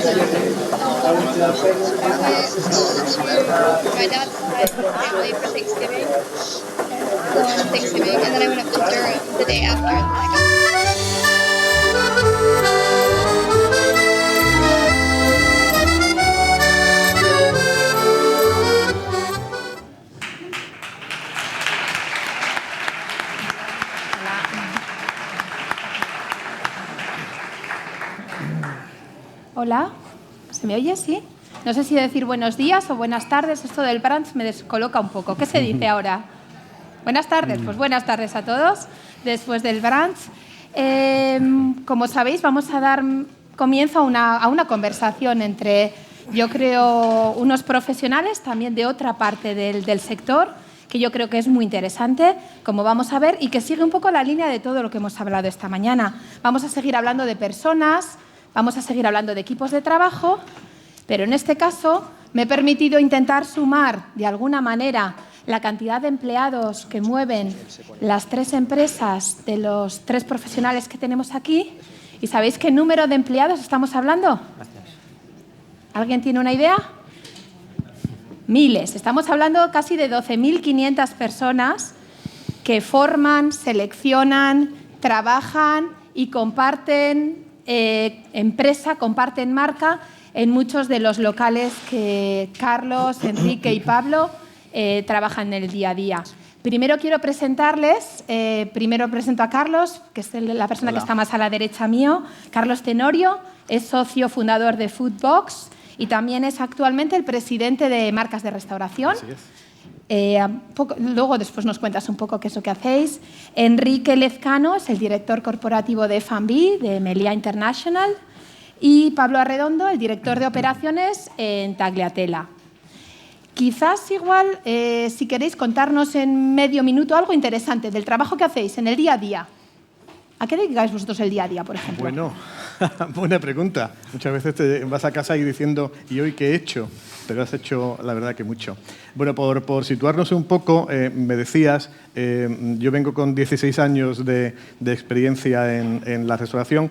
my dad's side of the family for Thanksgiving. So on Thanksgiving, and then I went up to Durham the day after. And then I got Hola, ¿se me oye? ¿Sí? No sé si decir buenos días o buenas tardes. Esto del brunch me descoloca un poco. ¿Qué se dice ahora? Buenas tardes. Pues buenas tardes a todos. Después del brunch, como sabéis, vamos a dar comienzo a una conversación entre, yo creo, unos profesionales también de otra parte del sector, que yo creo que es muy interesante, como vamos a ver, y que sigue un poco la línea de todo lo que hemos hablado esta mañana. Vamos a seguir hablando de personas, vamos a seguir hablando de equipos de trabajo, pero en este caso me he permitido intentar sumar de alguna manera la cantidad de empleados que mueven las tres empresas de los tres profesionales que tenemos aquí. ¿Y sabéis qué número de empleados estamos hablando? ¿Alguien tiene una idea? Miles. Estamos hablando casi de 12.500 personas que forman, seleccionan, trabajan y comparten empresa, comparten marca en muchos de los locales que Carlos, Enrique y Pablo trabajan en el día a día. Primero quiero presentarles, primero presento a Carlos, que es la persona que está más a la derecha mío. Carlos Tenorio es socio fundador de Foodbox y también es actualmente el presidente de Marcas de Restauración. Así es. Luego después nos cuentas un poco qué es lo que hacéis. Enrique Lezcano es el director corporativo de F&B de Meliá International y Pablo Arredondo, el director de operaciones en Tagliatella. Quizás igual, si queréis contarnos en medio minuto algo interesante del trabajo que hacéis en el día a día. ¿A qué dedicáis vosotros el día a día, por ejemplo? Bueno, buena pregunta. Muchas veces te vas a casa y diciendo, ¿y hoy qué he hecho? Pero has hecho, la verdad, que mucho. Bueno, por situarnos un poco, me decías, yo vengo con 16 años de experiencia en la restauración.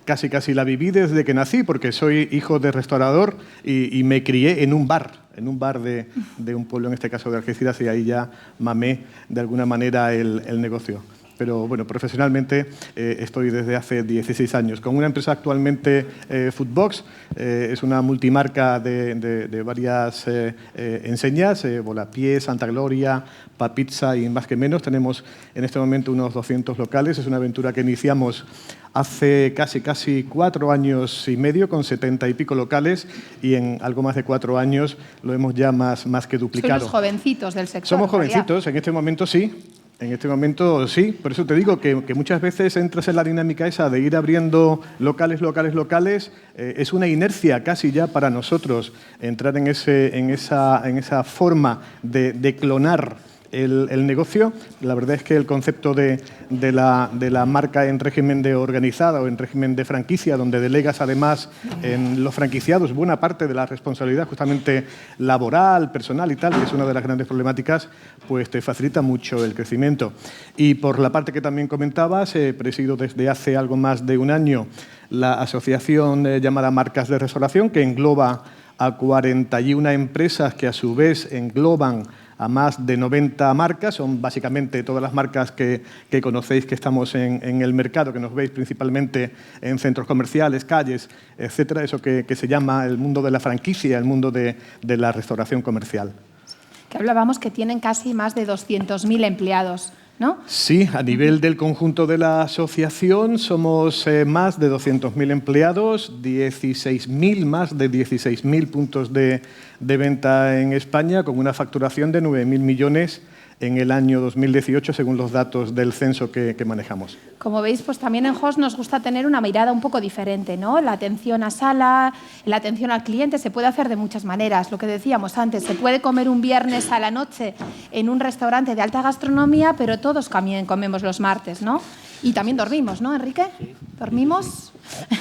Casi la viví desde que nací, porque soy hijo de restaurador y me crié en un bar de un pueblo, en este caso de Algeciras, y ahí ya mamé de alguna manera el negocio. Pero bueno, profesionalmente estoy desde hace 16 años. Con una empresa actualmente, Foodbox, es una multimarca de varias enseñas, Volapié, Santa Gloria, Papizza y más que menos. Tenemos en este momento unos 200 locales. Es una aventura que iniciamos hace casi 4 años y medio, con 70 y pico locales, y en algo más de 4 años lo hemos ya más que duplicado. Sois los jovencitos del sector. Somos jovencitos, en este momento sí. En este momento sí, por eso te digo que muchas veces entras en la dinámica esa de ir abriendo locales. Es una inercia casi ya para nosotros entrar en esa forma de clonar el negocio. La verdad es que el concepto de la marca en régimen de organizada o en régimen de franquicia, donde delegas además en los franquiciados buena parte de la responsabilidad justamente laboral, personal y tal, que es una de las grandes problemáticas, pues te facilita mucho el crecimiento. Y por la parte que también comentabas, presido desde hace algo más de un año la asociación llamada Marcas de Restauración, que engloba a 41 empresas que a su vez engloban a más de 90 marcas. Son básicamente todas las marcas que conocéis, que estamos en el mercado, que nos veis principalmente en centros comerciales, calles, etcétera. Eso que se llama el mundo de la franquicia, el mundo de la restauración comercial. Que hablábamos que tienen casi más de 200.000 empleados, ¿no? Sí, a nivel del conjunto de la asociación somos más de 200.000 empleados, más de 16.000 puntos de venta en España, con una facturación de 9.000 millones en el año 2018, según los datos del censo que manejamos. Como veis, pues también en Host nos gusta tener una mirada un poco diferente, ¿no? La atención a sala, la atención al cliente se puede hacer de muchas maneras. Lo que decíamos antes, se puede comer un viernes a la noche en un restaurante de alta gastronomía, pero todos también comemos los martes, ¿no? Y también dormimos, ¿no, Enrique? Sí. ¿Dormimos?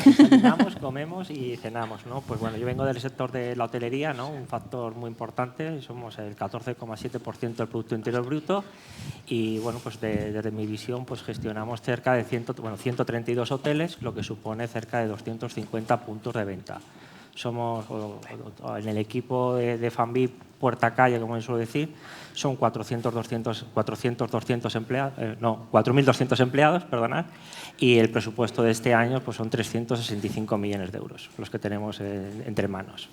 Desayunamos, comemos y cenamos, ¿no? Pues bueno, yo vengo del sector de la hotelería, ¿no? Un factor muy importante, somos el 14,7% del Producto Interior Bruto y bueno, pues desde mi visión pues gestionamos cerca de 132 hoteles, lo que supone cerca de 250 puntos de venta. somos, o en el equipo de Fambi Puerta Calle, como suelo decir, son 4.200 empleados, perdonad, y el presupuesto de este año pues son 365 millones de euros, los que tenemos entre manos.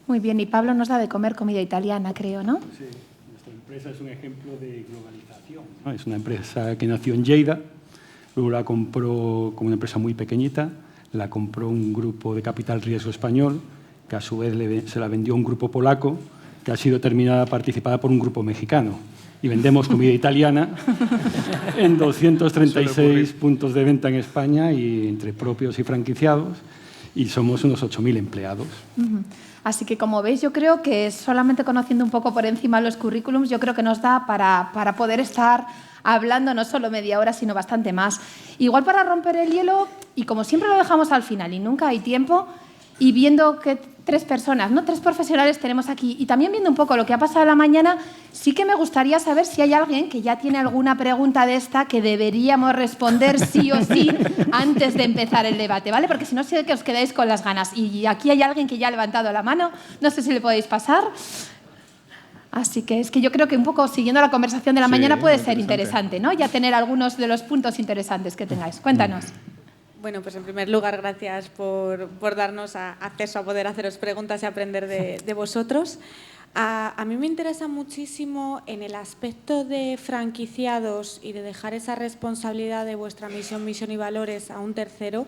Muy bien, y Pablo nos da de comer comida italiana, creo, ¿no? Sí, nuestra empresa es un ejemplo de globalización, ¿no? Es una empresa que nació en Lleida, luego la compró como una empresa muy pequeñita, la compró un grupo de capital riesgo español, que a su vez se la vendió a un grupo polaco, que ha sido participada por un grupo mexicano. Y vendemos comida italiana en 236 puntos de venta en España, y entre propios y franquiciados, y somos unos 8.000 empleados. Así que, como veis, yo creo que solamente conociendo un poco por encima los currículums, yo creo que nos da para poder estar hablando no solo media hora, sino bastante más. Igual para romper el hielo, y como siempre lo dejamos al final y nunca hay tiempo, y viendo que 3 personas, ¿no? 3 profesionales tenemos aquí, y también viendo un poco lo que ha pasado en la mañana, sí que me gustaría saber si hay alguien que ya tiene alguna pregunta de esta que deberíamos responder sí o sí antes de empezar el debate, ¿vale? Porque si no, sé que os quedáis con las ganas. Y aquí hay alguien que ya ha levantado la mano, no sé si le podéis pasar. Así que es que yo creo que un poco siguiendo la conversación de la mañana puede ser interesante, ¿no? Ya tener algunos de los puntos interesantes que tengáis. Cuéntanos. Bueno, pues en primer lugar, gracias por darnos acceso a poder haceros preguntas y aprender de vosotros. A mí me interesa muchísimo en el aspecto de franquiciados y de dejar esa responsabilidad de vuestra misión y valores a un tercero.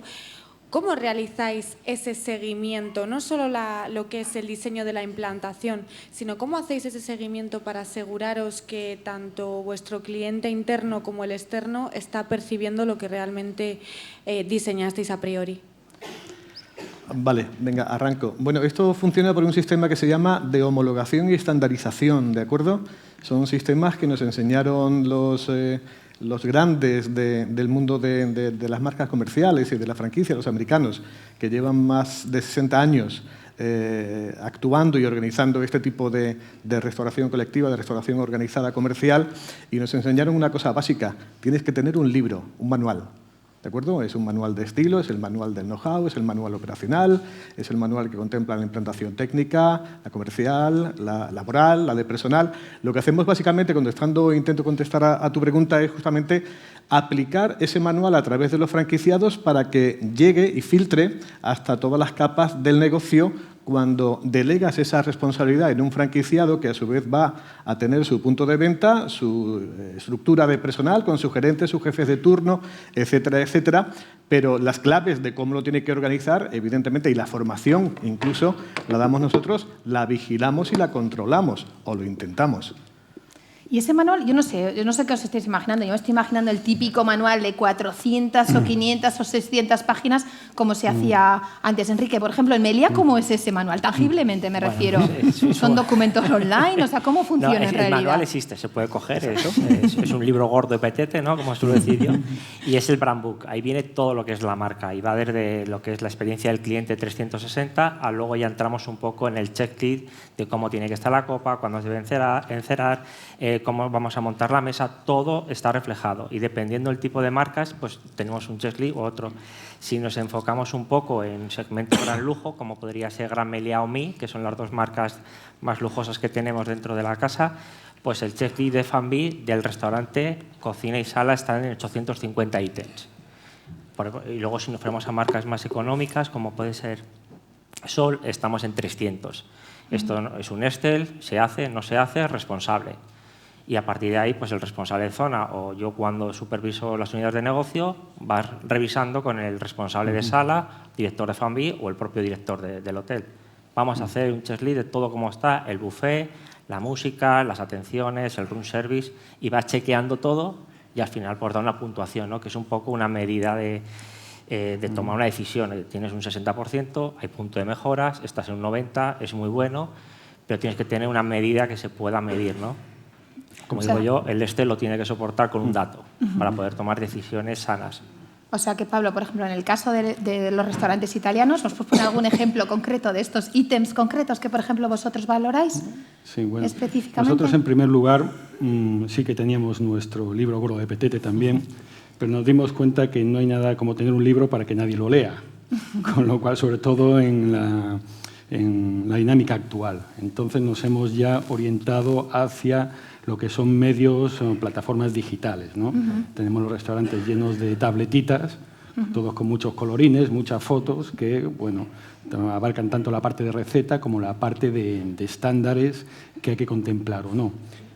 ¿Cómo realizáis ese seguimiento? No solo lo que es el diseño de la implantación, sino cómo hacéis ese seguimiento para aseguraros que tanto vuestro cliente interno como el externo está percibiendo lo que realmente diseñasteis a priori. Vale, venga, arranco. Bueno, esto funciona por un sistema que se llama de homologación y estandarización, ¿de acuerdo? Son sistemas que nos enseñaron los grandes del mundo de las marcas comerciales y de la franquicia, los americanos, que llevan más de 60 años actuando y organizando este tipo de restauración colectiva, de restauración organizada comercial, y nos enseñaron una cosa básica: tienes que tener un libro, un manual. ¿De acuerdo? Es un manual de estilo, es el manual del know-how, es el manual operacional, es el manual que contempla la implantación técnica, la comercial, la laboral, la de personal. Lo que hacemos básicamente, intento contestar a tu pregunta, es justamente aplicar ese manual a través de los franquiciados para que llegue y filtre hasta todas las capas del negocio, cuando delegas esa responsabilidad en un franquiciado que a su vez va a tener su punto de venta, su estructura de personal con sus gerentes, sus jefes de turno, etcétera, etcétera. Pero las claves de cómo lo tiene que organizar, evidentemente, y la formación incluso, la damos nosotros, la vigilamos y la controlamos, o lo intentamos. Y ese manual, yo no sé qué os estáis imaginando. Yo me estoy imaginando el típico manual de 400 o 500 o 600 páginas, como se hacía antes. Enrique, por ejemplo, en Melia, ¿cómo es ese manual? Tangiblemente me refiero. ¿Son documentos online? O sea, ¿cómo funciona en realidad? El manual existe, se puede coger eso. Es un libro gordo de petete, ¿no? Como suelo decir yo. Y es el brand book. Ahí viene todo lo que es la marca. Y va desde lo que es la experiencia del cliente 360 a luego ya entramos un poco en el checklist de cómo tiene que estar la copa, cuándo se debe encerar, cómo vamos a montar la mesa, todo está reflejado. Y dependiendo del tipo de marcas, pues tenemos un checklist u otro. Si nos enfocamos un poco en segmento gran lujo, como podría ser Gran Meliá o Mi, que son las 2 marcas más lujosas que tenemos dentro de la casa, pues el checklist de Fambi del restaurante, cocina y sala están en 850 ítems. Y luego si nos ponemos a marcas más económicas, como puede ser Sol, estamos en 300. Esto es un Excel, se hace, no se hace, responsable. Y a partir de ahí, pues el responsable de zona, o yo cuando superviso las unidades de negocio, vas revisando con el responsable de sala, director de Fambi o el propio director del hotel. Vamos a hacer un checklist de todo cómo está, el buffet, la música, las atenciones, el room service, y vas chequeando todo y al final pues da una puntuación, ¿no? Que es un poco una medida de tomar una decisión. Tienes un 60%, hay punto de mejoras, estás en un 90%, es muy bueno, pero tienes que tener una medida que se pueda medir, ¿no? Como digo yo, el Excel lo tiene que soportar con un dato para poder tomar decisiones sanas. O sea que, Pablo, por ejemplo, en el caso de los restaurantes italianos, ¿nos puedes poner algún ejemplo concreto de estos ítems concretos que, por ejemplo, vosotros valoráis específicamente? Nosotros, en primer lugar, sí que teníamos nuestro libro gordo de petete también, pero nos dimos cuenta que no hay nada como tener un libro para que nadie lo lea. con lo cual, sobre todo en la dinámica actual. Entonces nos hemos ya orientado hacia lo que son medios o plataformas digitales, ¿no? Tenemos los restaurantes llenos de tabletitas, todos con muchos colorines, muchas fotos, que bueno, abarcan tanto la parte de receta como la parte de estándares que hay que contemplar o no.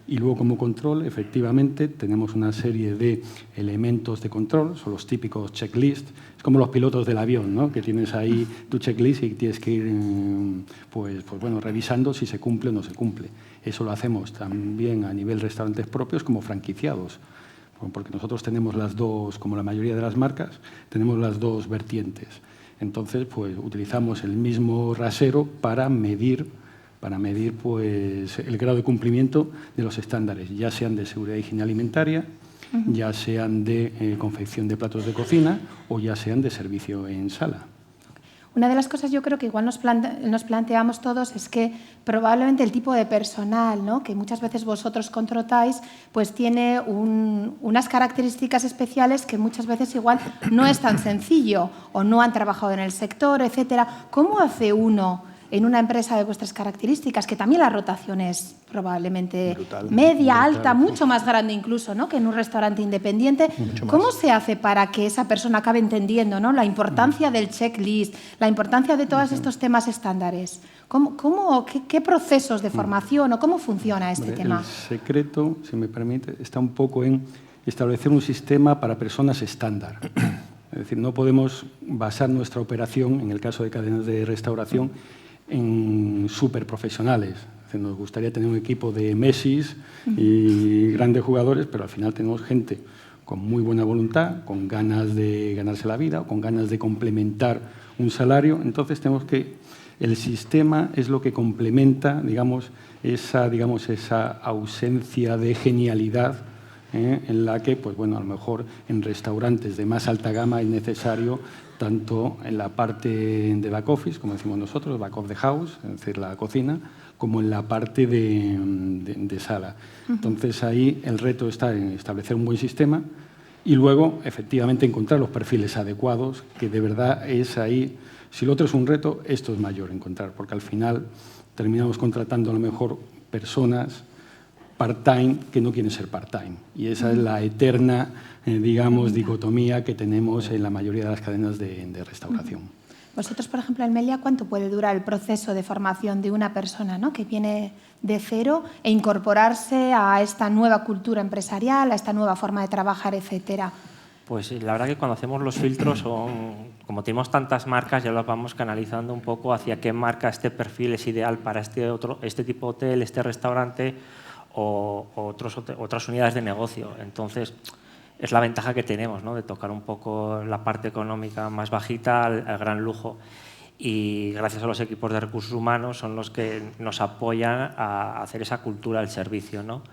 Y luego, como control, efectivamente, tenemos una serie de elementos de control, son los típicos checklists. Es como los pilotos del avión, ¿no? Que tienes ahí tu checklist y tienes que ir pues bueno, revisando si se cumple o no se cumple. Eso lo hacemos también a nivel restaurantes propios como franquiciados, porque nosotros tenemos las dos, como la mayoría de las marcas, tenemos las dos vertientes. Entonces, pues utilizamos el mismo rasero para medir pues, el grado de cumplimiento de los estándares, ya sean de seguridad y higiene alimentaria, ya sean de confección de platos de cocina o ya sean de servicio en sala. Una de las cosas yo creo que igual nos planteamos todos es que probablemente el tipo de personal, ¿no?, que muchas veces vosotros contratáis, pues tiene unas características especiales que muchas veces igual no es tan sencillo o no han trabajado en el sector, etcétera. ¿Cómo hace uno en una empresa de vuestras características, que también la rotación es probablemente media, alta, mucho más grande incluso, ¿no?, que en un restaurante independiente? ¿Cómo se hace para que esa persona acabe entendiendo, ¿no?, la importancia del checklist, la importancia de todos estos temas estándares? ¿Qué procesos de formación o cómo funciona este tema? El secreto, si me permite, está un poco en establecer un sistema para personas estándar. Es decir, no podemos basar nuestra operación, en el caso de cadenas de restauración, en superprofesionales. Nos gustaría tener un equipo de Messis y grandes jugadores, pero al final tenemos gente con muy buena voluntad, con ganas de ganarse la vida o con ganas de complementar un salario. Entonces tenemos que el sistema es lo que complementa, digamos, esa ausencia de genialidad, en la que, pues bueno, a lo mejor en restaurantes de más alta gama es necesario tanto en la parte de back office, como decimos nosotros, back of the house, es decir, la cocina, como en la parte de sala. Entonces ahí el reto está en establecer un buen sistema y luego, efectivamente, encontrar los perfiles adecuados, que de verdad es ahí. Si lo otro es un reto, esto es mayor encontrar, porque al final terminamos contratando a lo mejor personas part-time que no quieren ser part-time. Y esa es la eterna, digamos, dicotomía que tenemos en la mayoría de las cadenas de restauración. Vosotros, por ejemplo, en Meliá, ¿cuánto puede durar el proceso de formación de una persona, ¿no?, que viene de cero e incorporarse a esta nueva cultura empresarial, a esta nueva forma de trabajar, etcétera? Pues la verdad que cuando hacemos los filtros, como tenemos tantas marcas, ya los vamos canalizando un poco hacia qué marca, este perfil es ideal para este tipo de hotel, este restaurante o otras unidades de negocio. Entonces, es la ventaja que tenemos, ¿no?, de tocar un poco la parte económica más bajita al gran lujo. Y gracias a los equipos de recursos humanos son los que nos apoyan a hacer esa cultura del servicio, ¿no?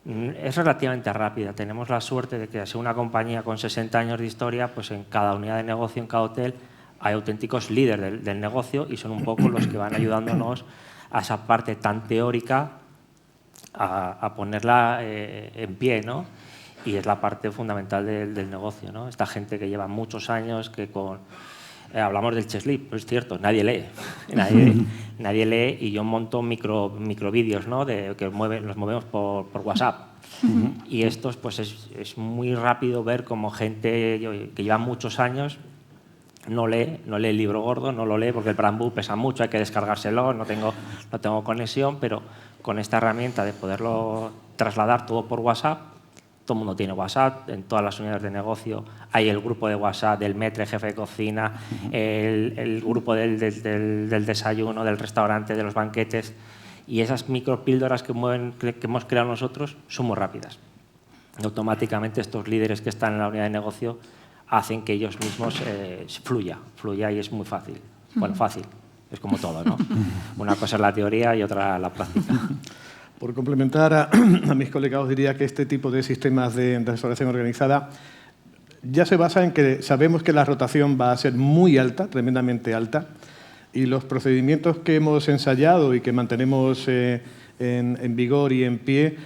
Es relativamente rápida. Tenemos la suerte de que, al ser una compañía con 60 años de historia, pues en cada unidad de negocio, en cada hotel, hay auténticos líderes del negocio y son un poco los que van ayudándonos a esa parte tan teórica a ponerla en pie, ¿no? Y es la parte fundamental del negocio, ¿no? Esta gente que lleva muchos años, que hablamos del checklist, pues es cierto, nadie lee. Nadie lee, y yo monto microvídeos, ¿no?, que los movemos por WhatsApp. Y estos, pues es muy rápido ver cómo gente que lleva muchos años no lee el libro gordo, no lo lee porque el Brandbook pesa mucho, hay que descargárselo, no tengo conexión, pero con esta herramienta de poderlo trasladar todo por WhatsApp, todo el mundo tiene WhatsApp, en todas las unidades de negocio hay el grupo de WhatsApp del maître, jefe de cocina, el grupo del desayuno, del restaurante, de los banquetes, y esas micropíldoras que hemos creado nosotros son muy rápidas. Y automáticamente estos líderes que están en la unidad de negocio hacen que ellos mismos fluya y es muy fácil. Bueno, fácil, es como todo, ¿no? Una cosa es la teoría y otra la práctica. Por complementar a mis colegas, os diría que este tipo de sistemas de restauración organizada ya se basa en que sabemos que la rotación va a ser muy alta, tremendamente alta, y los procedimientos que hemos ensayado y que mantenemos en vigor y en pie,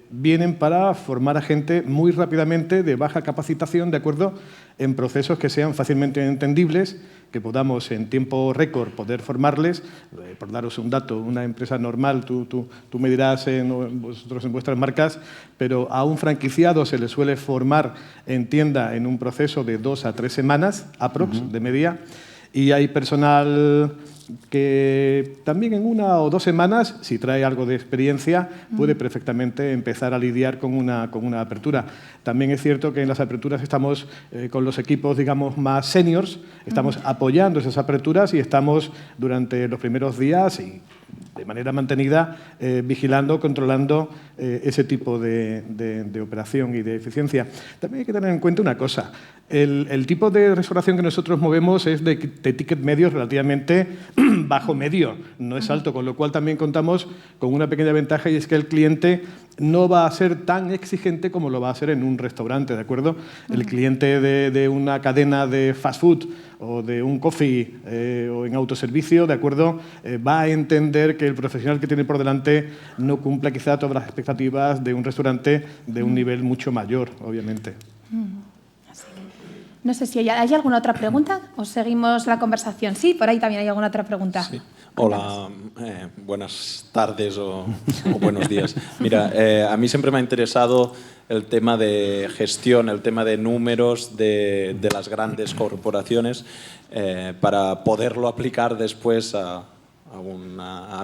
vienen para formar a gente muy rápidamente de baja capacitación, ¿de acuerdo?, en procesos que sean fácilmente entendibles, que podamos en tiempo récord poder formarles. Por daros un dato, una empresa normal, tú me dirás vosotros en vuestras marcas, pero a un franquiciado se le suele formar en tienda en un proceso de 2 a 3 semanas, aprox, de media, y hay personal que también en 1 o 2 semanas, si trae algo de experiencia, puede perfectamente empezar a lidiar con una apertura. También es cierto que en las aperturas estamos con los equipos, digamos, más seniors, estamos apoyando esas aperturas y estamos durante los primeros días y de manera mantenida vigilando, controlando ese tipo de operación y de eficiencia. También hay que tener en cuenta una cosa. El tipo de restauración que nosotros movemos es de ticket medio relativamente bajo medio, no es alto, con lo cual también contamos con una pequeña ventaja y es que el cliente no va a ser tan exigente como lo va a ser en un restaurante, ¿de acuerdo? El cliente de una cadena de fast food o de un coffee o en autoservicio, ¿de acuerdo?, va a entender que el profesional que tiene por delante no cumpla quizá todas las expectativas de un restaurante de un nivel mucho mayor, obviamente. No sé si hay alguna otra pregunta o seguimos la conversación. Sí, por ahí también hay alguna otra pregunta. Sí. Hola, buenas tardes o buenos días. Mira, a mí siempre me ha interesado el tema de gestión, el tema de números de las grandes corporaciones para poderlo aplicar después a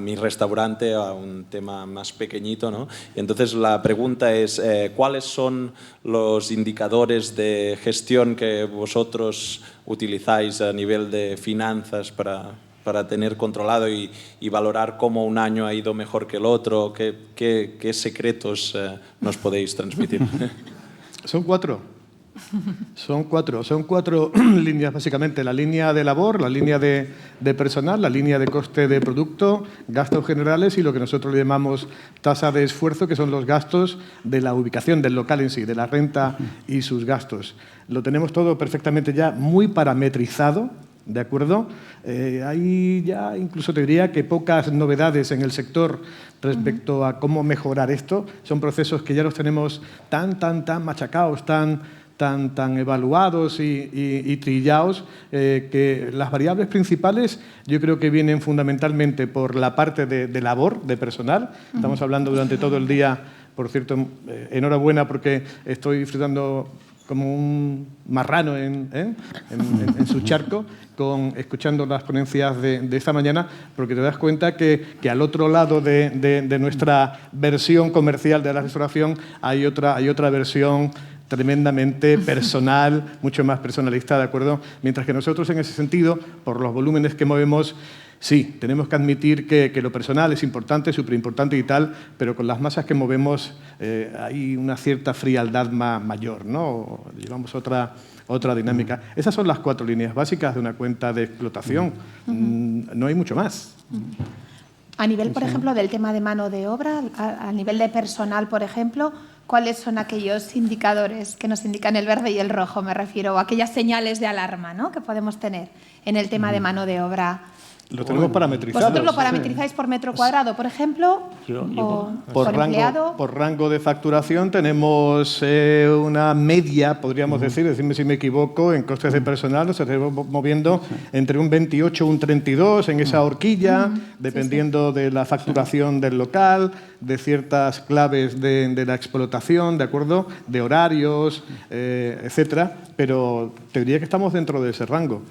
mi restaurante, a un tema más pequeñito, ¿no? Y entonces la pregunta es, ¿cuáles son los indicadores de gestión que vosotros utilizáis a nivel de finanzas para tener controlado y valorar cómo un año ha ido mejor que el otro? ¿Qué secretos nos podéis transmitir? Son 4. Son cuatro líneas, básicamente. La línea de labor, la línea de personal, la línea de coste de producto, gastos generales y lo que nosotros le llamamos tasa de esfuerzo, que son los gastos de la ubicación del local en sí, de la renta y sus gastos. Lo tenemos todo perfectamente ya muy parametrizado, ¿de acuerdo? Hay ya, incluso te diría que pocas novedades en el sector respecto a cómo mejorar esto. Son procesos que ya los tenemos tan machacados, tan evaluados y trillados, que las variables principales yo creo que vienen fundamentalmente por la parte de labor, de personal. Estamos hablando durante todo el día, por cierto, enhorabuena porque estoy disfrutando como un marrano en su charco, escuchando las ponencias de esta mañana, porque te das cuenta que al otro lado de nuestra versión comercial de la restauración hay otra versión tremendamente personal, mucho más personalista, ¿de acuerdo? Mientras que nosotros en ese sentido, por los volúmenes que movemos, sí, tenemos que admitir que lo personal es importante, súper importante y tal, pero con las masas que movemos hay una cierta frialdad mayor, ¿no? Llevamos otra dinámica. Esas son las 4 líneas básicas de una cuenta de explotación. No hay mucho más. A nivel, por ejemplo, del tema de mano de obra, a nivel de personal, por ejemplo, ¿cuáles son aquellos indicadores que nos indican el verde y el rojo? Me refiero a aquellas señales de alarma, ¿no?, que podemos tener en el tema de mano de obra. Lo tenemos parametrizado. ¿Vosotros lo parametrizáis por metro cuadrado, por ejemplo? ¿O por empleado? Por rango de facturación tenemos una media, podríamos decir, decidme si me equivoco, en costes de personal nos estamos moviendo entre un 28 y un 32 en esa horquilla, dependiendo de la facturación del local, de ciertas claves de la explotación, ¿de acuerdo?, de horarios, etcétera, pero te diría que estamos dentro de ese rango.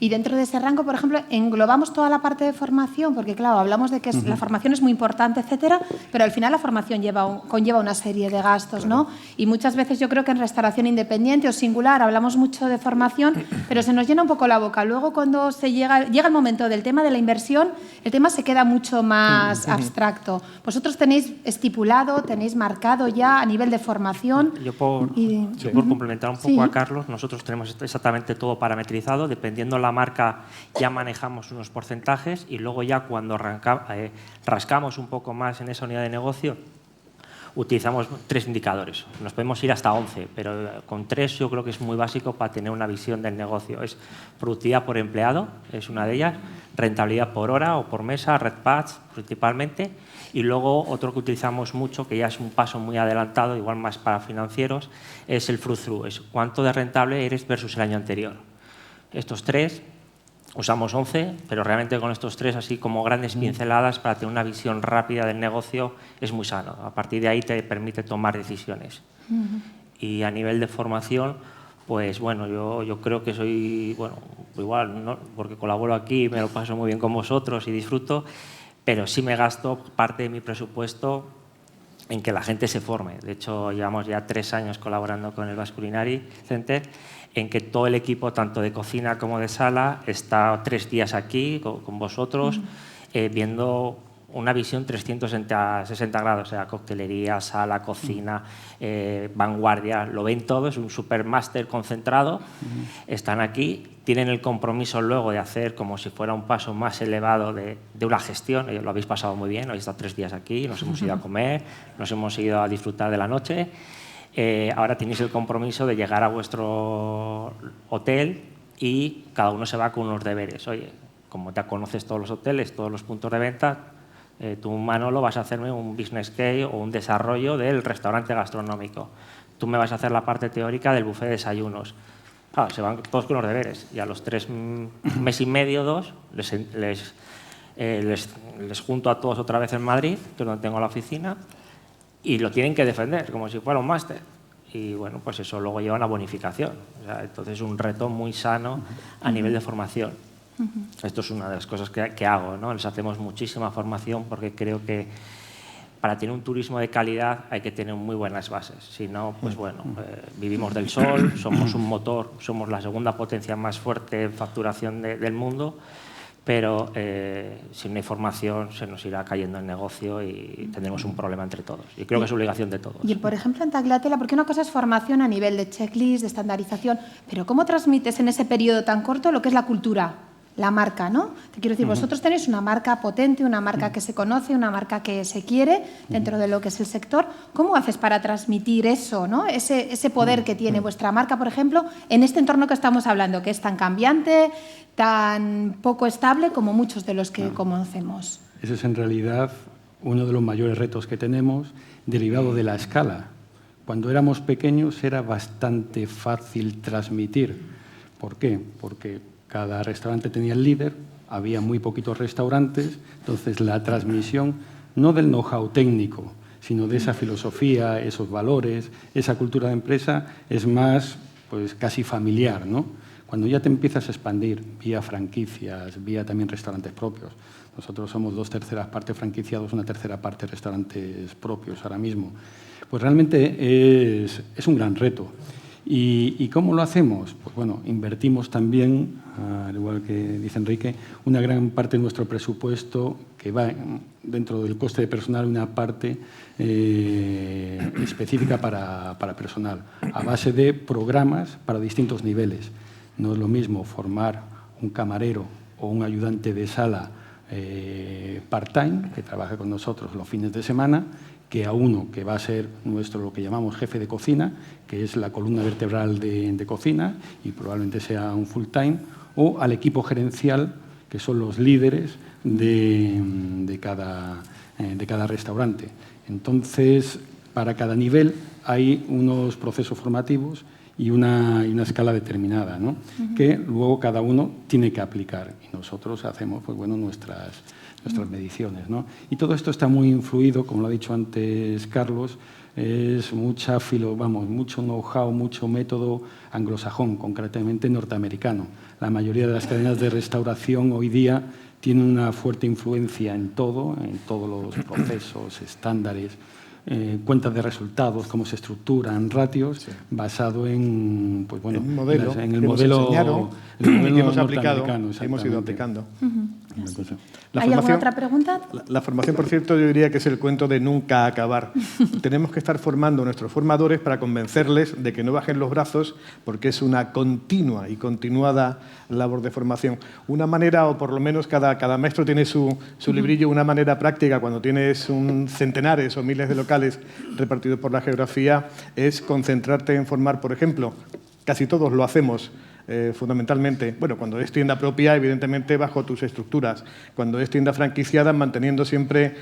Y dentro de ese rango, por ejemplo, englobamos toda la parte de formación, porque claro, hablamos de que la formación es muy importante, etcétera, pero al final la formación conlleva una serie de gastos, ¿no? Y muchas veces yo creo que en restauración independiente o singular hablamos mucho de formación, pero se nos llena un poco la boca. Luego, cuando llega el momento del tema de la inversión, el tema se queda mucho más abstracto. Vosotros tenéis estipulado, tenéis marcado ya a nivel de formación. Yo por complementar un poco a Carlos, nosotros tenemos exactamente todo parametrizado, dependiendo la marca ya manejamos unos porcentajes y luego ya cuando rascamos un poco más en esa unidad de negocio, utilizamos 3 indicadores. Nos podemos ir hasta 11, pero con 3 yo creo que es muy básico para tener una visión del negocio. Es productividad por empleado, es una de ellas, rentabilidad por hora o por mesa, Red Patch principalmente, y luego otro que utilizamos mucho, que ya es un paso muy adelantado, igual más para financieros, es el flow through, es cuánto de rentable eres versus el año anterior. Estos 3, usamos 11, pero realmente con estos 3 así como grandes pinceladas para tener una visión rápida del negocio es muy sano. A partir de ahí te permite tomar decisiones. Y a nivel de formación, pues bueno, yo creo que soy, bueno, igual, ¿no? Porque colaboro aquí, me lo paso muy bien con vosotros y disfruto, pero sí me gasto parte de mi presupuesto en que la gente se forme. De hecho, llevamos ya 3 años colaborando con el Basque Culinary Center, en que todo el equipo, tanto de cocina como de sala, está 3 días aquí con vosotros, viendo una visión 360 grados, o sea, coctelería, sala, cocina, vanguardia, lo ven todo, es un supermáster concentrado, están aquí, tienen el compromiso luego de hacer como si fuera un paso más elevado de una gestión, lo habéis pasado muy bien, habéis estado 3 días aquí, nos hemos ido a comer, nos hemos ido a disfrutar de la noche, ahora tenéis el compromiso de llegar a vuestro hotel y cada uno se va con unos deberes. Oye, como ya conoces todos los hoteles, todos los puntos de venta, tú, Manolo, vas a hacerme un business case o un desarrollo del restaurante gastronómico. Tú me vas a hacer la parte teórica del buffet de desayunos. Se van todos con los deberes y a los 3 meses y medio, 2, les junto a todos otra vez en Madrid, que es donde tengo la oficina, y lo tienen que defender como si fuera un máster. Y bueno, pues eso luego lleva una bonificación. O sea, entonces es un reto muy sano a nivel de formación. Esto es una de las cosas que hago, ¿no? Les hacemos muchísima formación porque creo que para tener un turismo de calidad hay que tener muy buenas bases. Si no, pues bueno, vivimos del sol, somos un motor, somos la segunda potencia más fuerte en facturación del mundo, pero si no hay formación se nos irá cayendo el negocio y tendremos un problema entre todos. Y creo que es obligación de todos. Y, por ejemplo, en Tagliatella, porque una cosa es formación a nivel de checklist, de estandarización, pero ¿cómo transmites en ese periodo tan corto lo que es la cultura? La marca, ¿no? Te quiero decir, vosotros tenéis una marca potente, una marca que se conoce, una marca que se quiere dentro de lo que es el sector. ¿Cómo haces para transmitir eso, ¿no? Ese poder que tiene vuestra marca, por ejemplo, en este entorno que estamos hablando, que es tan cambiante, tan poco estable como muchos de los que conocemos? Ese es en realidad uno de los mayores retos que tenemos, derivado de la escala. Cuando éramos pequeños era bastante fácil transmitir. ¿Por qué? Porque cada restaurante tenía el líder, había muy poquitos restaurantes, entonces la transmisión, no del know-how técnico, sino de esa filosofía, esos valores, esa cultura de empresa, es más pues, casi familiar, ¿no? Cuando ya te empiezas a expandir vía franquicias, vía también restaurantes propios. Nosotros somos 2/3 partes franquiciados, 1/3 parte restaurantes propios ahora mismo. Pues realmente es un gran reto. ¿Y cómo lo hacemos? Pues bueno, invertimos también, al igual que dice Enrique, una gran parte de nuestro presupuesto que va dentro del coste de personal, una parte específica para personal, a base de programas para distintos niveles. No es lo mismo formar un camarero o un ayudante de sala part-time, que trabaja con nosotros los fines de semana, que a uno que va a ser nuestro, lo que llamamos jefe de cocina, que es la columna vertebral de cocina y probablemente sea un full-time, o al equipo gerencial, que son los líderes de cada restaurante. Entonces, para cada nivel hay unos procesos formativos y una escala determinada, ¿no? Que luego cada uno tiene que aplicar. Y nosotros hacemos pues, bueno, nuestras mediciones, ¿no? Y todo esto está muy influido, como lo ha dicho antes Carlos, es mucho know-how, mucho método anglosajón, concretamente norteamericano. La mayoría de las cadenas de restauración hoy día tienen una fuerte influencia en todos los procesos, estándares, cuentas de resultados, cómo se estructuran, ratios, basado en, pues bueno, en el modelo modelo que hemos aplicado, hemos ido aplicando. ¿Hay alguna otra pregunta? La formación, por cierto, yo diría que es el cuento de nunca acabar. Tenemos que estar formando a nuestros formadores para convencerles de que no bajen los brazos, porque es una continua y continuada labor de formación. Una manera, o por lo menos cada maestro tiene su librillo, una manera práctica cuando tienes centenares o miles de locales repartidos por la geografía, es concentrarte en formar, por ejemplo, casi todos lo hacemos, fundamentalmente, bueno, cuando es tienda propia, evidentemente bajo tus estructuras. Cuando es tienda franquiciada, manteniendo siempre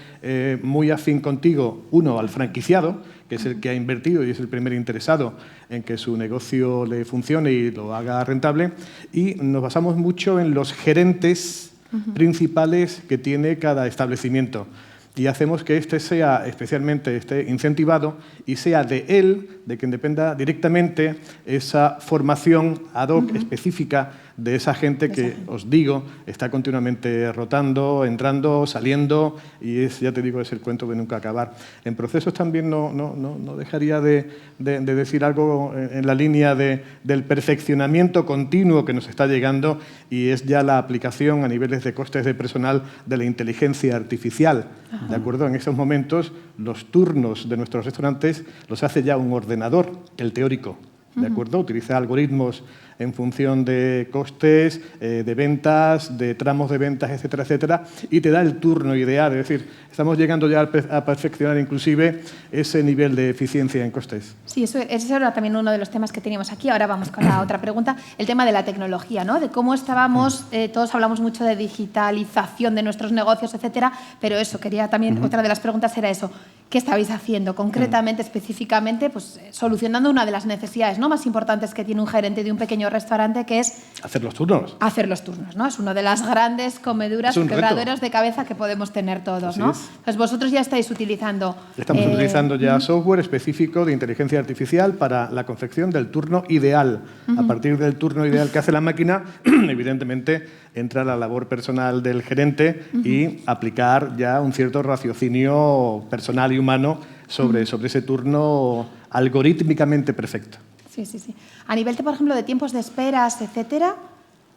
muy afín contigo, uno, al franquiciado, que es el que ha invertido y es el primer interesado en que su negocio le funcione y lo haga rentable, y nos basamos mucho en los gerentes principales que tiene cada establecimiento. Y hacemos que este sea especialmente incentivado y sea de él, de quien dependa directamente esa formación ad hoc específica de esa gente que, os digo, está continuamente rotando, entrando, saliendo, y ya te digo, es el cuento de nunca acabar. En procesos también no dejaría de decir algo en la línea del perfeccionamiento continuo que nos está llegando, y es ya la aplicación a niveles de costes de personal de la inteligencia artificial. ¿De acuerdo? En estos momentos, los turnos de nuestros restaurantes los hace ya un ordenador, el teórico. ¿De acuerdo? Utiliza algoritmos en función de costes, de ventas, de tramos de ventas, etcétera, etcétera, y te da el turno ideal. Es decir, estamos llegando ya a perfeccionar inclusive ese nivel de eficiencia en costes. Sí, ese era también uno de los temas que teníamos aquí. Ahora vamos con la otra pregunta, el tema de la tecnología, ¿no? De cómo estábamos, todos hablamos mucho de digitalización de nuestros negocios, etcétera, pero eso, quería también, otra de las preguntas era eso, ¿qué estabais haciendo concretamente, específicamente, pues solucionando una de las necesidades, ¿no?, más importantes que tiene un gerente de un pequeño restaurante, que es hacer los turnos. Hacer los turnos, ¿no? Es una de las grandes comeduras, quebraderos de cabeza que podemos tener todos, ¿no? Entonces vosotros ya estáis utilizando... Estamos utilizando ya software específico de inteligencia artificial para la confección del turno ideal. A partir del turno ideal que hace la máquina, evidentemente entra la labor personal del gerente y aplicar ya un cierto raciocinio personal y humano sobre ese turno algorítmicamente perfecto. Sí, sí, sí. A nivel, por ejemplo, de tiempos de esperas, etcétera,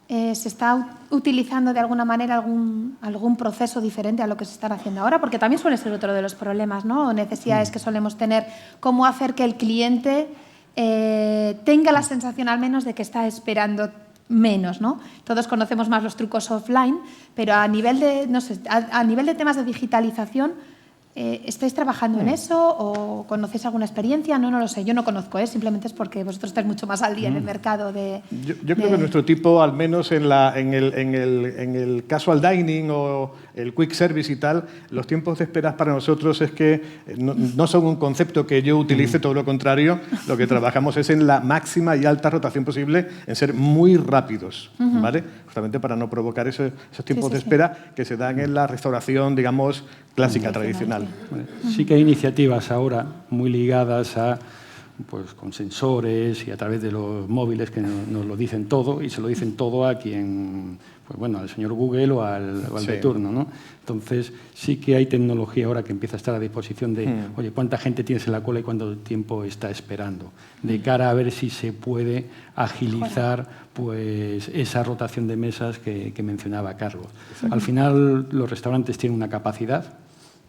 ¿se está utilizando de alguna manera algún proceso diferente a lo que se está haciendo ahora? Porque también suele ser otro de los problemas, ¿no? Necesidades que solemos tener. ¿Cómo hacer que el cliente tenga la sensación al menos de que está esperando menos, ¿no? Todos conocemos más los trucos offline, pero a nivel de, no sé, a nivel de temas de digitalización, ¿estáis trabajando en eso o conocéis alguna experiencia? No lo sé, yo no conozco, simplemente es porque vosotros estáis mucho más al día en el mercado de... Yo creo que nuestro tipo, al menos en el casual dining o el quick service y tal, los tiempos de espera para nosotros es que no son un concepto que yo utilice, todo lo contrario, lo que trabajamos es en la máxima y alta rotación posible, en ser muy rápidos, ¿vale? Justamente para no provocar esos tiempos de espera que se dan en la restauración, digamos, clásica, tradicional. Sí que hay iniciativas ahora muy ligadas a, pues, con sensores y a través de los móviles que nos lo dicen todo, y se lo dicen todo a quien, pues bueno, al señor Google o al de turno, ¿no? Entonces sí que hay tecnología ahora que empieza a estar a disposición de, oye, ¿cuánta gente tienes en la cola y cuánto tiempo está esperando? De cara a ver si se puede agilizar pues esa rotación de mesas que mencionaba Carlos. Al final los restaurantes tienen una capacidad.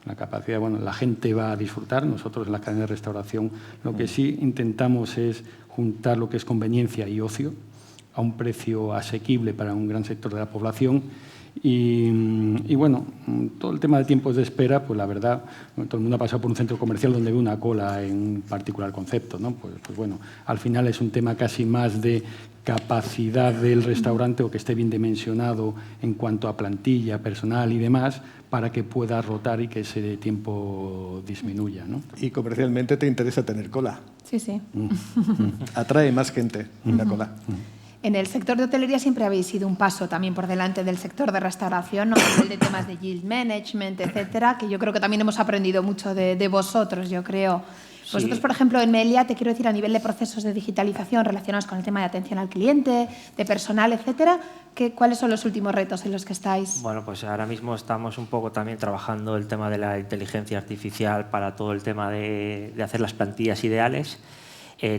La capacidad, bueno, la gente va a disfrutar. Nosotros en la cadena de restauración lo que sí intentamos es juntar lo que es conveniencia y ocio a un precio asequible para un gran sector de la población. Y bueno, todo el tema de tiempos de espera, pues la verdad, todo el mundo ha pasado por un centro comercial donde ve una cola en un particular concepto, ¿no? Pues bueno, al final es un tema casi más de capacidad del restaurante o que esté bien dimensionado en cuanto a plantilla, personal y demás, para que pueda rotar y que ese tiempo disminuya, ¿no? Y comercialmente te interesa tener cola. Sí, sí. Atrae más gente la cola. En el sector de hotelería siempre habéis ido un paso también por delante del sector de restauración, ¿no? A nivel de temas de yield management, etcétera, que yo creo que también hemos aprendido mucho de vosotros, yo creo. Vosotros, por ejemplo, en Melia, te quiero decir, a nivel de procesos de digitalización relacionados con el tema de atención al cliente, de personal, etcétera, ¿cuáles son los últimos retos en los que estáis? Bueno, pues ahora mismo estamos un poco también trabajando el tema de la inteligencia artificial para todo el tema de hacer las plantillas ideales.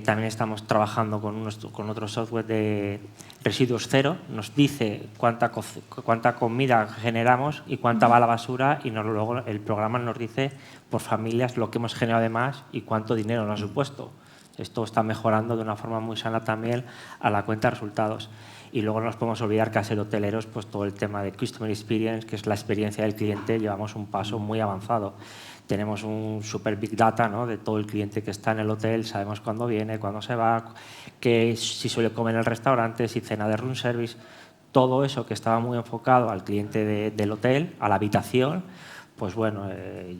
También estamos trabajando con otro software de residuos cero. Nos dice cuánta comida generamos y cuánta va a la basura, y luego el programa nos dice por familias lo que hemos generado de más y cuánto dinero nos ha supuesto. Esto está mejorando de una forma muy sana también a la cuenta de resultados. Y luego no nos podemos olvidar que a ser hoteleros, pues todo el tema de Customer Experience, que es la experiencia del cliente, llevamos un paso muy avanzado. Tenemos un super big data, ¿no?, de todo el cliente que está en el hotel, sabemos cuándo viene, cuándo se va, si suele comer en el restaurante, si cena de room service. Todo eso que estaba muy enfocado al cliente del hotel, a la habitación, pues bueno,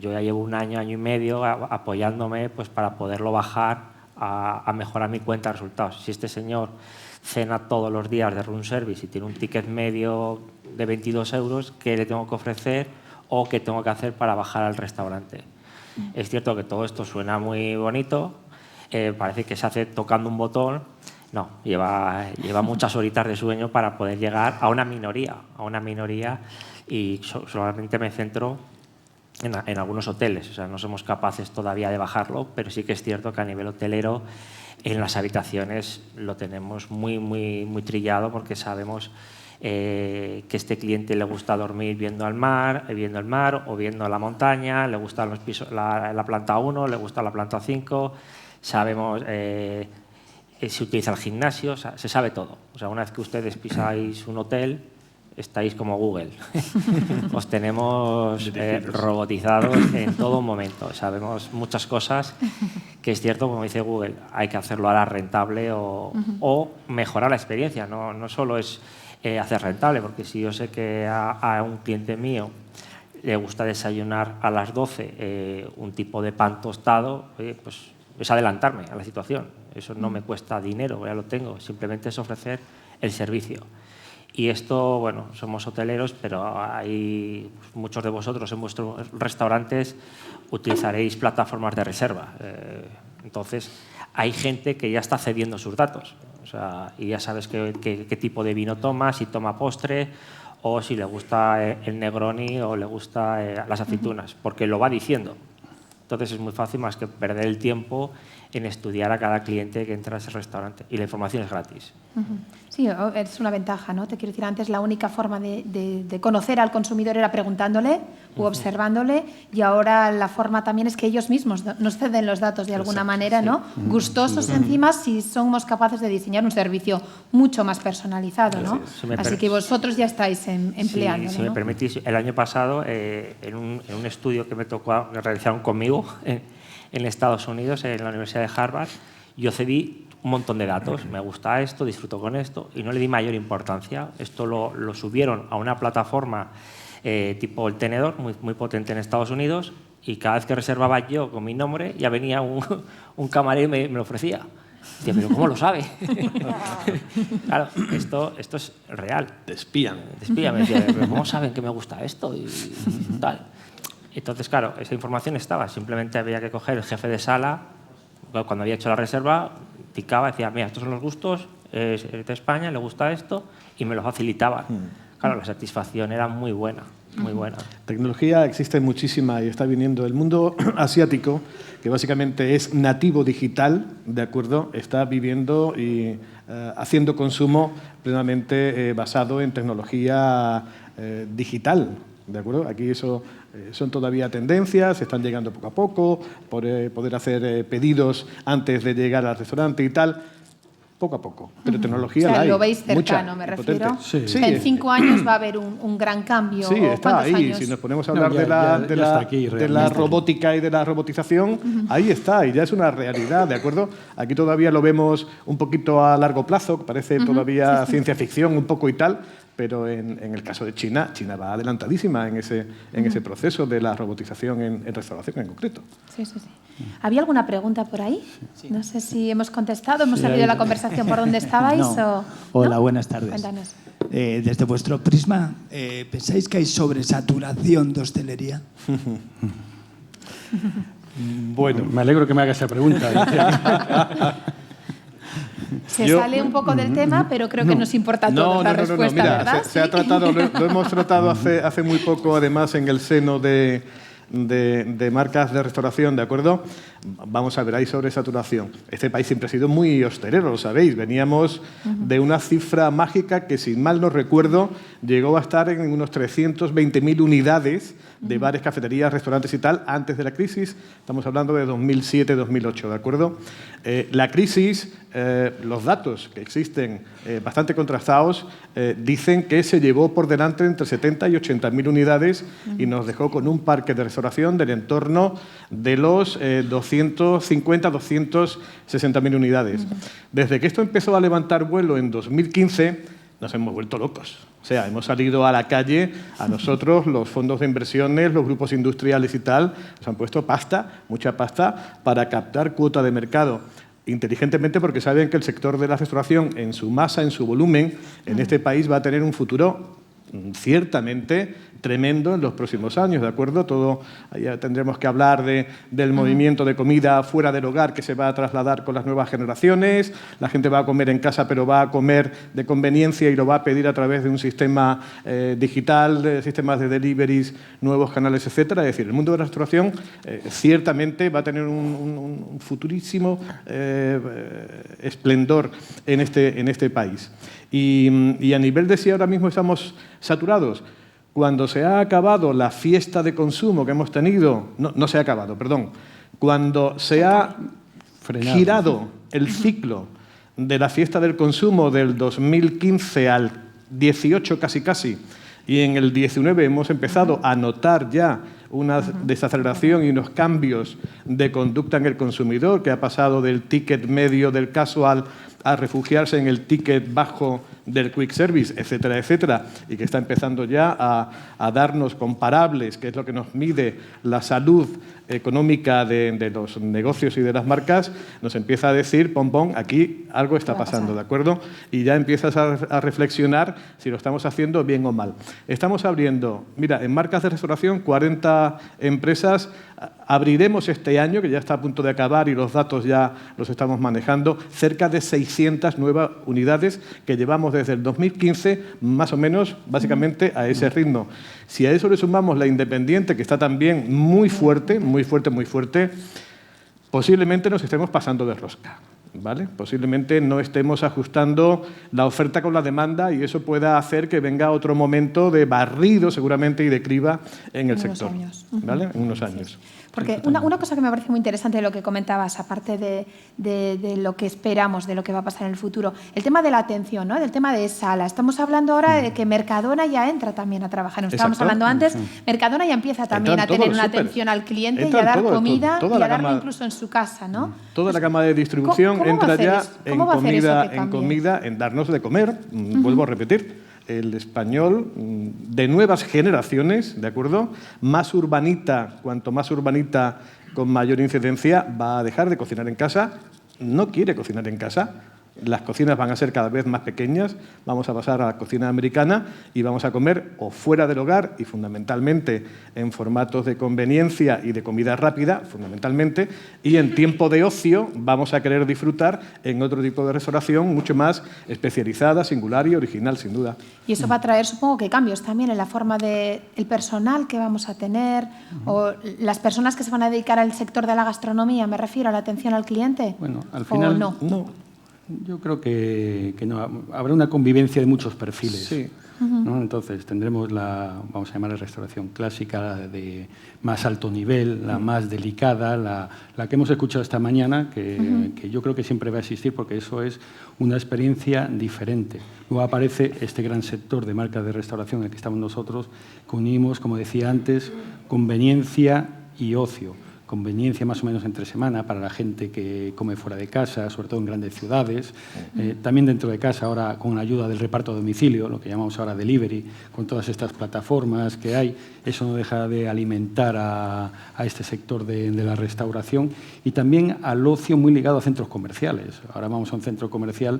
yo ya llevo un año y medio apoyándome pues para poderlo bajar a mejorar mi cuenta de resultados. Si este señor cena todos los días de room service y tiene un ticket medio de 22 euros, ¿qué le tengo que ofrecer o qué tengo que hacer para bajar al restaurante? Es cierto que todo esto suena muy bonito, parece que se hace tocando un botón. No, lleva muchas horitas de sueño para poder llegar a una minoría, y solamente me centro en algunos hoteles. O sea, no somos capaces todavía de bajarlo, pero sí que es cierto que a nivel hotelero en las habitaciones lo tenemos muy, muy, muy trillado, porque sabemos que este cliente le gusta dormir viendo el mar o viendo la montaña, le gusta los pisos, la planta 1, le gusta la planta 5, sabemos si utiliza el gimnasio, o sea, se sabe todo. O sea, una vez que ustedes pisáis un hotel, estáis como Google. Os tenemos robotizados en todo momento. Sabemos muchas cosas que es cierto, como dice Google, hay que hacerlo ahora rentable o mejorar la experiencia. No solo es hacer rentable, porque si yo sé que a un cliente mío le gusta desayunar a las 12 un tipo de pan tostado, pues es adelantarme a la situación. Eso no me cuesta dinero, ya lo tengo. Simplemente es ofrecer el servicio. Y esto, bueno, somos hoteleros, pero hay muchos de vosotros en vuestros restaurantes utilizaréis plataformas de reserva. Entonces, hay gente que ya está cediendo sus datos. O sea, y ya sabes qué tipo de vino toma, si toma postre o si le gusta el Negroni o le gusta las aceitunas, porque lo va diciendo. Entonces, es muy fácil más que perder el tiempo en estudiar a cada cliente que entra a ese restaurante. Y la información es gratis. Sí, es una ventaja, ¿no? Te quiero decir, antes la única forma de conocer al consumidor era preguntándole u observándole, y ahora la forma también es que ellos mismos nos ceden los datos de alguna manera, ¿no? Gustosos encima si somos capaces de diseñar un servicio mucho más personalizado, ¿no? Así que vosotros ya estáis empleándolo, si me permitís, el año pasado, en un estudio que me tocó realizaron conmigo en Estados Unidos, en la Universidad de Harvard, yo cedí un montón de datos. Me gusta esto, disfruto con esto, y no le di mayor importancia. Esto lo subieron a una plataforma tipo El Tenedor, muy potente en Estados Unidos, y cada vez que reservaba yo con mi nombre, ya venía un camarero y me lo ofrecía. Decía, ¿pero cómo lo sabe? Claro, esto es real. Te espían. Me decía, ¿pero cómo saben que me gusta esto? Y tal. Entonces, claro, esa información estaba. Simplemente había que coger el jefe de sala, cuando había hecho la reserva, ticaba, decía, mira, estos son los gustos, es de España, le gusta esto, y me lo facilitaban. Claro, la satisfacción era muy buena, muy buena. Tecnología existe muchísima y está viniendo. El mundo asiático, que básicamente es nativo digital, ¿de acuerdo?, está viviendo y haciendo consumo plenamente basado en tecnología digital, ¿de acuerdo? Aquí eso son todavía tendencias, están llegando poco a poco, poder hacer pedidos antes de llegar al restaurante y tal, poco a poco. Pero tecnología la hay. Lo veis cercano, mucha, me refiero. Sí. En 5 años va a haber un gran cambio. Sí, está ahí. ¿Cuántos años? Si nos ponemos a hablar de la robótica y de la robotización, ahí está, y ya es una realidad, ¿de acuerdo? Aquí todavía lo vemos un poquito a largo plazo, parece todavía ciencia ficción un poco y tal, pero en el caso de China va adelantadísima en ese proceso de la robotización en restauración en concreto. Sí. ¿Había alguna pregunta por ahí? Sí. No sé si hemos contestado, hemos salido de la conversación por donde estabais. No. Hola, ¿no? Buenas tardes. Cuéntanos. Desde vuestro prisma, ¿pensáis que hay sobresaturación de hostelería? Bueno, me alegro que me haga esa pregunta. Sale un poco del tema, pero creo que nos importa todo la respuesta, mira, ¿verdad? Se ha tratado, lo hemos tratado hace muy poco, además, en el seno de de marcas de restauración, ¿de acuerdo? Vamos a ver, hay sobresaturación. Este país siempre ha sido muy hostelero, lo sabéis. Veníamos de una cifra mágica que, si mal no recuerdo, llegó a estar en unos 320.000 unidades de bares, cafeterías, restaurantes y tal, antes de la crisis. Estamos hablando de 2007-2008, ¿de acuerdo? La crisis, los datos que existen bastante contrastados, dicen que se llevó por delante entre 70 y 80.000 unidades y nos dejó con un parque de restauración del entorno de los 250, 260.000 unidades. Desde que esto empezó a levantar vuelo en 2015, nos hemos vuelto locos. O sea, hemos salido a la calle, a nosotros, los fondos de inversiones, los grupos industriales y tal, nos han puesto pasta, mucha pasta, para captar cuota de mercado. Inteligentemente, porque saben que el sector de la restauración, en su masa, en su volumen, en este país va a tener un futuro ciertamente tremendo en los próximos años, ¿de acuerdo? Todo, ya tendremos que hablar del movimiento de comida fuera del hogar que se va a trasladar con las nuevas generaciones. La gente va a comer en casa, pero va a comer de conveniencia y lo va a pedir a través de un sistema digital, de sistemas de deliveries, nuevos canales, etcétera. Es decir, el mundo de la restauración ciertamente va a tener un futurísimo esplendor en este país. Y a nivel de si ahora mismo estamos saturados, cuando se ha acabado la fiesta de consumo que hemos tenido, no se ha acabado, perdón, cuando se ha girado el ciclo de la fiesta del consumo del 2015 al 18 casi, y en el 19 hemos empezado a notar ya una desaceleración y unos cambios de conducta en el consumidor, que ha pasado del ticket medio del casual a refugiarse en el ticket bajo del quick service, etcétera, etcétera, y que está empezando ya a darnos comparables, que es lo que nos mide la salud económica de los negocios y de las marcas, nos empieza a decir, pom, aquí algo está pasando, ¿de acuerdo? Y ya empiezas a reflexionar si lo estamos haciendo bien o mal. Estamos abriendo, mira, en marcas de restauración, 40 empresas. Abriremos este año, que ya está a punto de acabar y los datos ya los estamos manejando, cerca de 600 nuevas unidades que llevamos desde el 2015, más o menos, básicamente a ese ritmo. Si a eso le sumamos la independiente, que está también muy fuerte, posiblemente nos estemos pasando de rosca, ¿vale? Posiblemente no estemos ajustando la oferta con la demanda y eso pueda hacer que venga otro momento de barrido, seguramente, y de criba en el sector, ¿vale? En unos años. Sí. Porque una cosa que me parece muy interesante de lo que comentabas, aparte de lo que esperamos, de lo que va a pasar en el futuro, el tema de la atención, ¿no? Del tema de sala. Estamos hablando ahora de que Mercadona ya entra también a trabajar. Nos estábamos hablando antes, Mercadona ya empieza también a tener una atención al cliente y a dar comida y a darlo incluso en su casa, ¿no? Toda la gama de distribución entra ya en comida, en darnos de comer. Vuelvo a repetir. El español de nuevas generaciones, ¿de acuerdo? Más urbanita, cuanto más urbanita, con mayor incidencia, va a dejar de cocinar en casa, no quiere cocinar en casa. Las cocinas van a ser cada vez más pequeñas, vamos a pasar a la cocina americana y vamos a comer o fuera del hogar y fundamentalmente en formatos de conveniencia y de comida rápida, fundamentalmente, y en tiempo de ocio vamos a querer disfrutar en otro tipo de restauración mucho más especializada, singular y original, sin duda. Y eso va a traer, supongo que cambios también en la forma del personal que vamos a tener o las personas que se van a dedicar al sector de la gastronomía, me refiero a la atención al cliente. Bueno, al final no. Yo creo que no. Habrá una convivencia de muchos perfiles. Sí. ¿No? Entonces tendremos vamos a llamar la restauración clásica, de más alto nivel, la más delicada, la que hemos escuchado esta mañana, que yo creo que siempre va a existir porque eso es una experiencia diferente. Luego aparece este gran sector de marcas de restauración en el que estamos nosotros, que unimos, como decía antes, conveniencia y ocio. Conveniencia más o menos entre semana para la gente que come fuera de casa, sobre todo en grandes ciudades. También dentro de casa, ahora con la ayuda del reparto a domicilio, lo que llamamos ahora delivery, con todas estas plataformas que hay, eso no deja de alimentar a este sector de la restauración y también al ocio muy ligado a centros comerciales. Ahora vamos a un centro comercial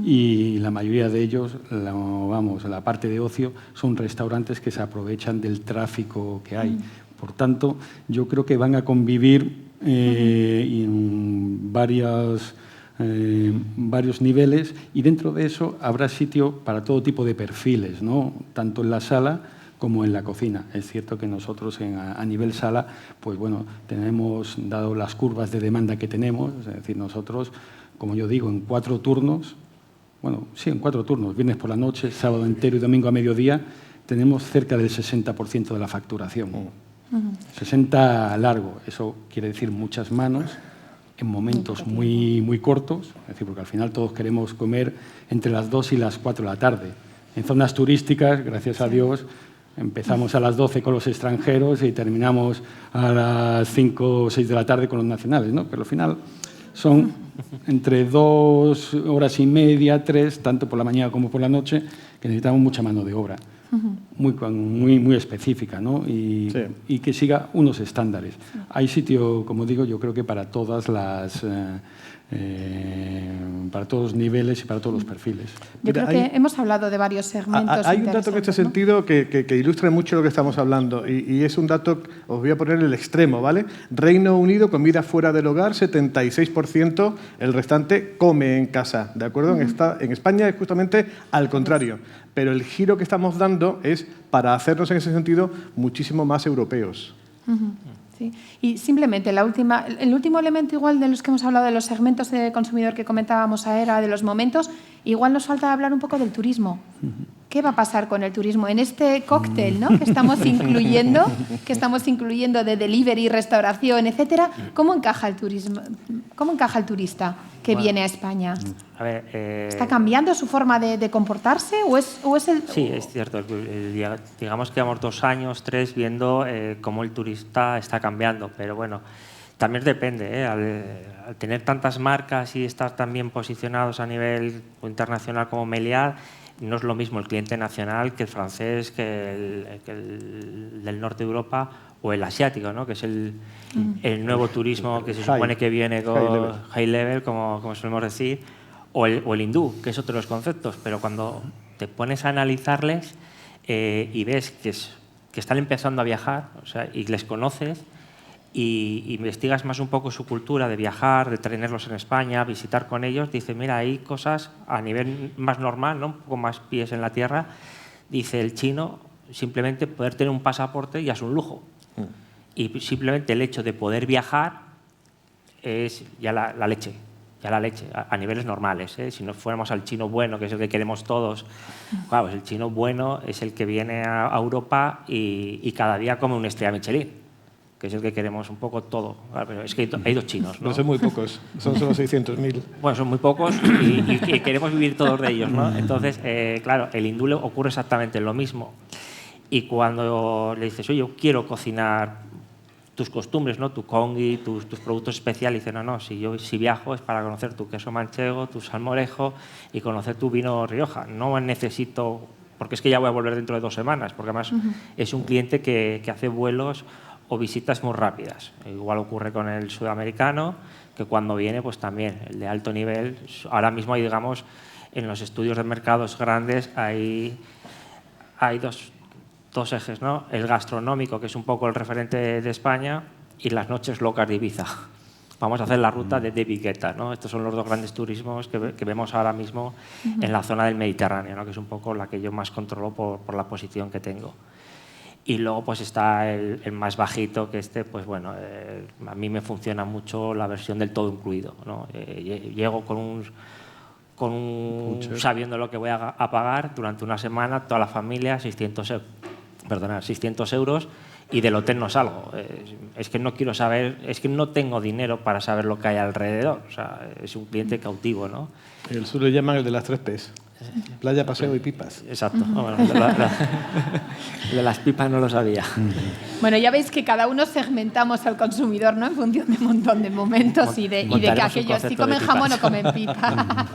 y la mayoría de ellos, la parte de ocio, son restaurantes que se aprovechan del tráfico que hay. Por tanto, yo creo que van a convivir en varios niveles y dentro de eso habrá sitio para todo tipo de perfiles, ¿no? Tanto en la sala como en la cocina. Es cierto que nosotros a nivel sala, pues bueno, tenemos, dado las curvas de demanda que tenemos, es decir, nosotros, como yo digo, en 4 turnos, bueno, sí, en 4 turnos, viernes por la noche, sábado entero y domingo a mediodía, tenemos cerca del 60% de la facturación. 60 largo, eso quiere decir muchas manos, en momentos muy cortos, es decir, porque al final todos queremos comer entre las 2 y las 4 de la tarde. En zonas turísticas, gracias a Dios, empezamos a las 12 con los extranjeros y terminamos a las 5 o 6 de la tarde con los nacionales, ¿no? Pero al final son entre 2 horas y media, 3, tanto por la mañana como por la noche, que necesitamos mucha mano de obra, muy específica, ¿no? Y que siga unos estándares. Hay sitio, como digo, yo creo que para todas las... para todos los niveles y para todos los perfiles. Yo creo que hemos hablado de varios segmentos. Hay un dato en este sentido que ilustra mucho lo que estamos hablando y es un dato, os voy a poner el extremo, ¿vale? Reino Unido, comida fuera del hogar, 76%, el restante come en casa, ¿de acuerdo? En España es justamente al contrario, pero el giro que estamos dando es para hacernos en ese sentido muchísimo más europeos. Sí. Y simplemente el último elemento igual de los que hemos hablado de los segmentos de consumidor que comentábamos era de los momentos, igual nos falta hablar un poco del turismo. ¿Qué va a pasar con el turismo en este cóctel, ¿no? que estamos incluyendo de delivery, restauración, etcétera? ¿Cómo encaja el turismo? ¿Cómo encaja el turista que viene a España? A ver, ¿Está cambiando su forma de comportarse o es el...? Sí, es cierto. Digamos que llevamos 2 años, 3 viendo cómo el turista está cambiando, pero bueno, también depende. Al tener tantas marcas y estar tan bien posicionados a nivel internacional como Meliá, no es lo mismo el cliente nacional que el francés, que el del norte de Europa o el asiático, ¿no? Que es el nuevo turismo que se supone que viene con high level, como solemos decir, o el hindú, que es otro de los conceptos. Pero cuando te pones a analizarles y ves que están empezando a viajar, o sea, y les conoces, y investigas más un poco su cultura de viajar, de tenerlos en España, visitar con ellos, dice, mira, hay cosas a nivel más normal, ¿no? Un poco más pies en la tierra. Dice, el chino, simplemente poder tener un pasaporte ya es un lujo. Y simplemente el hecho de poder viajar es ya la leche, a niveles normales. Si no fuéramos al chino bueno, que es el que queremos todos, claro, pues el chino bueno es el que viene a Europa y cada día come una estrella Michelin, que es el que queremos un poco todo. Pero es que hay 2 chinos, ¿no? No son muy pocos, son solo 600.000. Bueno, son muy pocos y queremos vivir todos de ellos, ¿no? Entonces, claro, el hindú le ocurre exactamente lo mismo. Y cuando le dices, oye, yo quiero cocinar tus costumbres, ¿no? Tu congui, tus productos especiales, dice, no, si viajo es para conocer tu queso manchego, tu salmorejo y conocer tu vino Rioja. No necesito, porque es que ya voy a volver dentro de 2 semanas, porque además es un cliente que hace vuelos o visitas muy rápidas. Igual ocurre con el sudamericano, que cuando viene, pues también, el de alto nivel. Ahora mismo, digamos, en los estudios de mercados grandes hay dos ejes, ¿no? El gastronómico, que es un poco el referente de España, y las noches locas de Ibiza. Vamos a hacer la ruta de David Guetta, ¿no? Estos son los 2 grandes turismos que vemos ahora mismo en la zona del Mediterráneo, ¿no? Que es un poco la que yo más controlo por la posición que tengo. Y luego pues está el más bajito, que pues bueno, a mí me funciona mucho la versión del todo incluido, ¿no? Llego sabiendo lo que voy a pagar durante una semana, toda la familia, 600 euros, y del hotel no salgo. Es que no quiero saber, es que no tengo dinero para saber lo que hay alrededor. O sea, es un cliente cautivo, ¿no? El sur le llaman el de las 3 P's. Playa, paseo y pipas. Exacto. Bueno, de las pipas no lo sabía. Bueno, ya veis que cada uno segmentamos al consumidor, ¿no? En función de un montón de momentos y de que aquellos si comen jamón o comen pipa.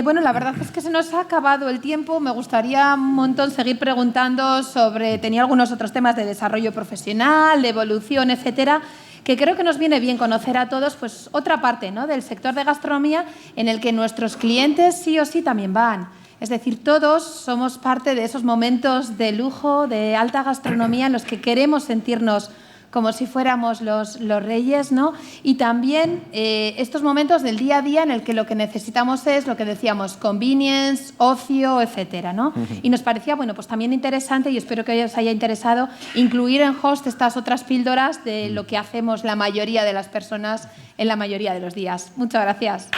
Bueno, la verdad es que se nos ha acabado el tiempo. Me gustaría un montón seguir preguntando sobre... Tenía algunos otros temas de desarrollo profesional, de evolución, etcétera, que creo que nos viene bien conocer a todos, pues otra parte, ¿no? Del sector de gastronomía en el que nuestros clientes sí o sí también van. Es decir, todos somos parte de esos momentos de lujo, de alta gastronomía en los que queremos sentirnos como si fuéramos los reyes, ¿no? Y también estos momentos del día a día en el que lo que necesitamos es lo que decíamos, convenience, ocio, etcétera, ¿no? Y nos parecía, bueno, pues también interesante, y espero que os haya interesado, incluir en Host estas otras píldoras de lo que hacemos la mayoría de las personas en la mayoría de los días. Muchas gracias.